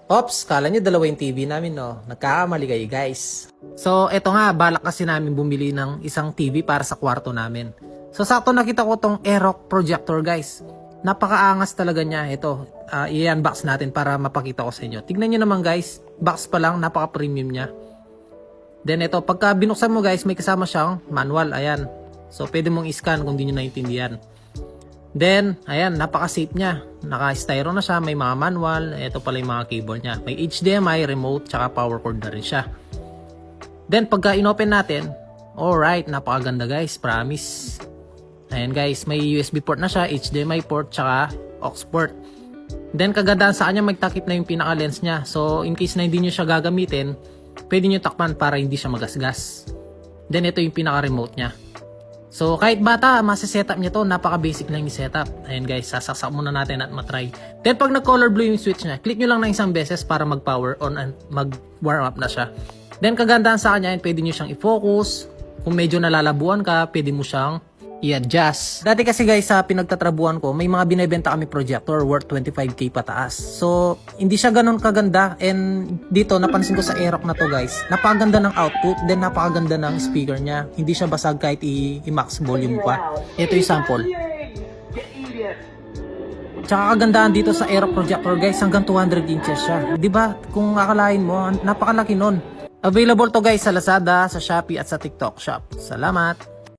Ops, kala nyo dalawa yung TV namin, no? Nagkakamali kayo, guys. So, eto nga, balak kasi namin bumili ng isang TV para sa kwarto namin. So, sakto nakita ko tong Aerox projector, guys. Napakaangas talaga niya. Ito, i-unbox natin para mapakita ko sa inyo. Tignan nyo naman, guys. Box pa lang, napaka-premium niya. Then, ito, pagka binuksan mo, guys, may kasama siyang manual. Ayan. So, pwede mong i-scan kung di nyo naintindihan. Then, ayan, napaka-safe niya. Naka-styro na siya, may mga manual. Ito pala yung mga keyboard niya. May HDMI, remote, tsaka power cord na rin siya. Then, pagka in-open natin, alright, napakaganda guys, promise. Ayan guys, may USB port na siya, HDMI port, tsaka aux port. Then, kagandaan sa kanya, magtakip na yung pinaka-lens niya. So, in case na hindi nyo siya gagamitin, pwede nyo takpan para hindi siya magasgas. Then, ito yung pinaka-remote niya. So, kahit bata, masa-setup niya to. Napaka-basic lang yung setup. Ayan guys, sasaksak muna natin at matry. Then, pag nag-color blue yung switch niya, click nyo lang ng isang beses para mag-power on and mag-warm up na siya. Then, kagandaan sa kanya, pwede nyo siyang i-focus. Kung medyo nalalabuan ka, pwede mo siyang i-adjust. Dati kasi guys, sa pinagtatrabuhan ko, may mga binibenta kami projector worth 25k pataas. So, hindi siya ganun kaganda. And dito, napansin ko sa Aerox na to guys, napakaganda ng output, then napakaganda ng speaker niya. Hindi siya basag kahit i-max volume pa. Ito yung sample. Tsaka kagandahan dito sa Aerox projector guys, hanggang 200 inches siya. Diba? Kung akalain mo, napakalaki nun. Available to guys sa Lazada, sa Shopee at sa TikTok Shop. Salamat!